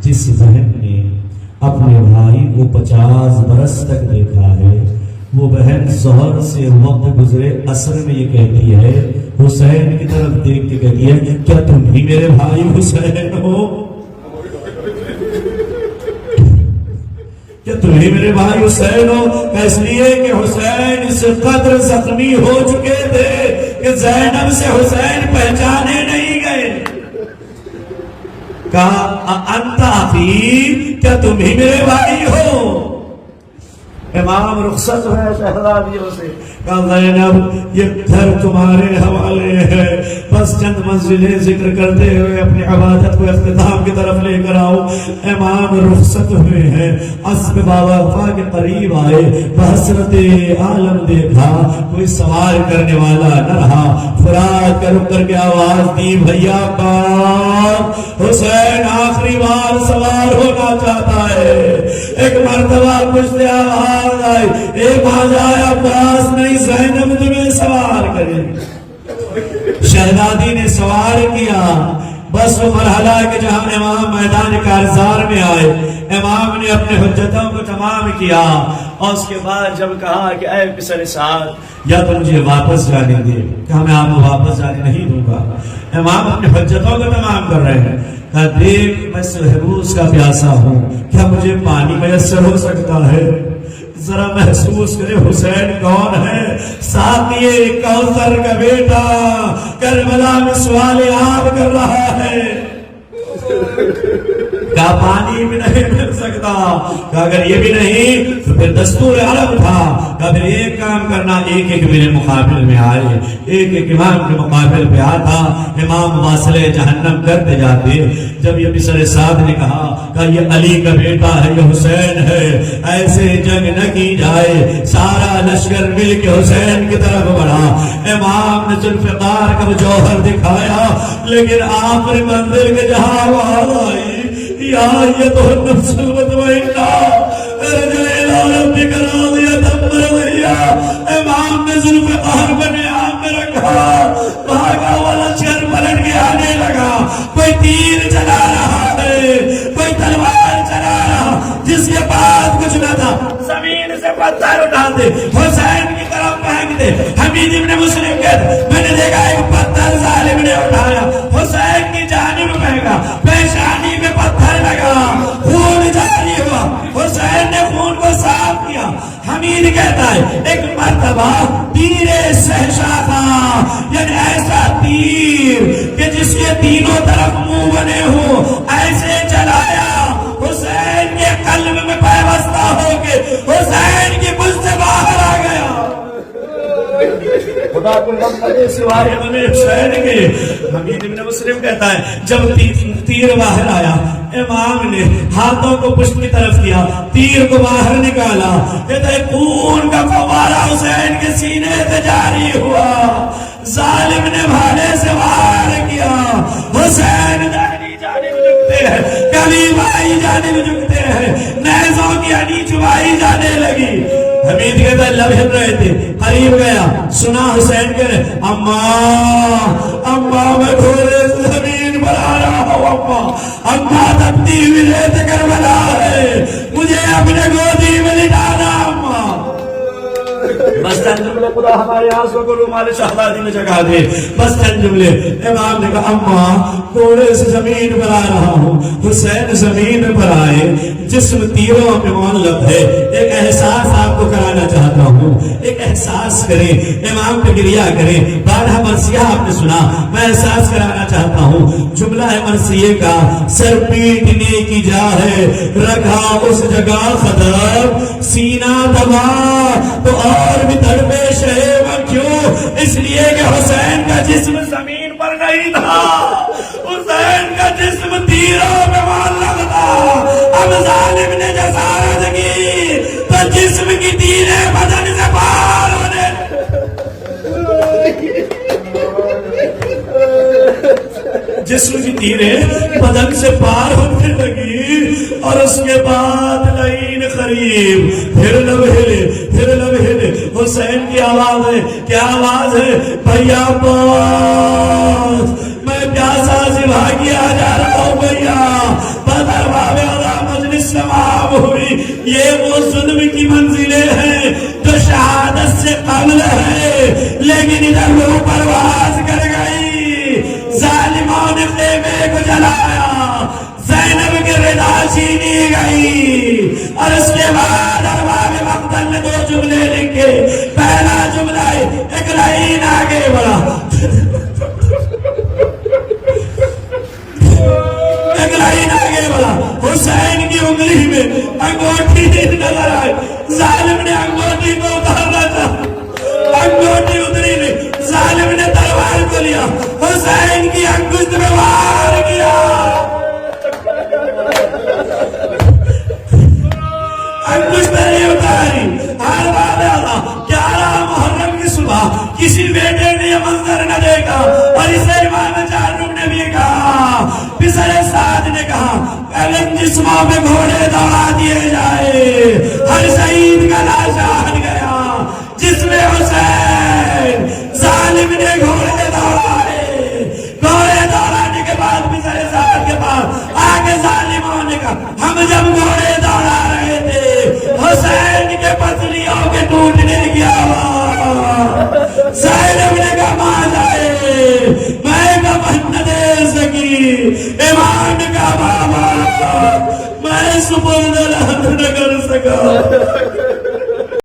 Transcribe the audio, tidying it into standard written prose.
جس بہن نے اپنے بھائی کو 50 برس تک دیکھا ہے، وہ بہن ظہر سے وقت گزرے عصر میں یہ کہتی ہے، حسین کی طرف دیکھ کے کہتی ہے، کیا تم ہی میرے بھائی حسین ہو؟ کیا تم ہی میرے بھائی حسین ہو؟ اس لیے کہ حسین اس قدر زخمی ہو چکے تھے کہ زینب سے حسین پہچانے نہیں گئے۔ کہا انت اخی، کیا تم ہی میرے بھائی ہو؟ امام رخصت ہے شہزادیوں سے، کہا زینب یہ گھر تمہارے حوالے ہے، بس چند منزلیں ذکر کرتے ہوئے اپنی عبادت کو اختتام کی طرف لے کر آؤ۔ امام رخصت ہوئے ہیں، اسب بابا وفا کے قریب آئے، بحسرت عالم دیکھا، کوئی سوار کرنے والا نہ رہا۔ فرات کر رک کر کے آواز دی، بھیا پاک حسین آخری بار سوار ہونا چاہتا ہے۔ ایک مرتبہ پوچھتے آواز آئی، ایک آجایا پاس نہیں، زینب تمہیں سوار کرے۔ شہزادی نے سوار کیا، بس وہ مرحلہ کہ جہاں امام میدان کارزار میں آئے، امام نے اپنے حجتوں کو تمام کیا، اور اس کے بعد جب کہا کہ اے پسر سعد، یا تو مجھے واپس جانے دے، کہا میں آپ کو واپس جانے نہیں دوں گا۔ امام اپنے حجتوں کو تمام کر رہے ہیں، کہا دیکھ میں سحبوس کا پیاسا ہوں، کیا مجھے پانی میسر ہو سکتا ہے؟ ذرا محسوس کرے حسین کون ہے، ساقی کوثر کا بیٹا، کربلا میں سوال آب کر رہا ہے۔ کیا پانی بھی نہیں مل سکتا؟ کہ اگر یہ بھی نہیں تو پھر دستور عرب تھا کہ پھر ایک کام کرنا، ایک ایک میرے مقابل میں آئے، ایک ایک امام کے مقابل پہ آتا، امام واصل جہنم کرتے جاتے۔ جب یہ پسر سعد نے کہا کہ یہ علی کا بیٹا ہے، یہ حسین ہے، ایسے جنگ نہ کی جائے، سارا لشکر مل کے حسین کی طرف بڑھا۔ امام نے ذوالفقار کا جوہر دکھایا، لیکن آخری منزل کے جہاں آواز آئی، یا ایتھا النفس المطمئنہ ارجعی الی ربک راضیۃ مرضیہ۔ امام نے ذوالفقار بنے آپ میں رکھا، بھاگا وہ لشکر پلٹ کے آنے لگا، کوئی تیر چلا رہا ہے، کوئی تلوار چلا رہا، جس کے پاس کچھ نہ تھا زمین سے پتھر اٹھاتے، حسین کی طرف پھینکتے۔ حمید ابن مسلم کہتے میں نے دیکھا ایک پتھر ظالم نے اٹھایا، حسین کی جانب پھینکا، پیشانی میں پتھر لگا، خون جاری ہوا، حسین نے خون کو صاف کیا۔ حمید کہتا ہے ایک مرتبہ تیر سہشا تھا، یعنی ایسا تیر کہ جس کے تینوں طرف منہ بنے ہوں، ایسے چلایا، حسین کے قلب میں پیوستہ ہو کے حسین کی بز سے باہر آ گیا۔ خدا کو لمحے سوائے ہمیں حسین کے۔ حمید ابن مسلم کہتا ہے جب تیر باہر آیا، امام نے ہاتھوں کو پشت کی طرف کیا، تیر کو باہر نکالا، کہتا ہے خون کا فوارہ حسین کے سینے سے جاری ہوا، ظالم نے بھالے سے وار کیا، حسین دہنی جانب جھکتے ہیں، کبھی بھائی جانب جھکتے ہیں، نیزوں کی ہڈی چبائی جانے لگی۔ حمید کہتا ہے لب ہل رہے تھے، قریب گیا، سنا حسین کہہ رہے اماں میں گھوڑے سے زمین پر آ رہا ہوں، اماں تبتی ہوئی ریت کربلا ہے، مجھے اپنے گودی میں لٹانا اماں۔ بس چند جملے خدا ہمارے آنسوں کو رومال شہزادی میں جگا دے، بس چند جملے۔ امام نے کہا اماں گھوڑے سے زمین پر آ رہا ہوں، حسین زمین پر آئے، جسم تیروں میں معلق ہے، ایک احساس آپ کو کرانا چاہتا ہوں، ایک احساس کریں، امام پہ گریہ کریں، 12 مرثیہ آپ نے سنا، میں احساس کرانا چاہتا ہوں۔ جملہ ہے مرثیے کا، سر پیٹنے کی جا ہے رکھا اس جگہ خطر، سینہ دبا تو اور بھی تڑپے شہر کیوں؟ اس لیے کہ حسین کا جسم زمین پر نہیں تھا، حسین کا جسم تیروں میں معلق تھا۔ اب ظالم نے جسارت کی تو جسم کی تیریں بدن سے پار ہونے، جسم کی تیریں بدن سے پار ہونے لگی، اور اس کے بعد لعین قریب، پھر لب ہلے، پھر لب ہلے۔ حسین کی آواز ہے، کیا آواز ہے؟ بھیا پاس میں پیاسا سے بھاگیا جا رہا ہوں، بھیا بدر بابے یہ وہ ظلم کی منزلیں ہیں جو شہادت سے قبل ہے، لیکن ادھر وہ پرواز کر گئی، ظالموں نے خیمے کو جلایا، زینب کی رضا چھینی گئی، اور اس کے بعد ارباب مقتل نے 2 جملے لکھے۔ پہلا جملہ ہے ایک لائن آگے بڑھا، ایک لائن آگے بڑھا، حسین کی انگلی میں انگوٹھی نظر آئی، ظالم نے انگوٹھی کو اتارنا تھا، انگوٹھی اتری نہیں، ظالم نے تلوار کو لیا، حسین کی انگشت میں وار کیا، انگشت نہیں اتاری۔ ہر بات آتا 11 محرم کی صبح کسی بیٹے نے یہ منظر نہ دیکھا، اور اسے امام چاروں نے بھی کہا، پسر سعد نے کہا اگر جسموں پہ گھوڑے دوڑا دیے جائے، ہر شہید کا لاشا ہٹ گیا جس میں حسین، ظالم نے گھوڑے دوڑائے، گھوڑے دوڑانے کے بعد پسر سعد کے پاس آگے ظالموں نے کہا ہم جب گھوڑے دوڑا رہے تھے حسین کے پسلیوں کے ٹوٹنے کی آواز، زینب نے کہا ماں جائے، میں کفن نہ دے سکی، ایمان کا بابا میں سپرد نہ کر سکا۔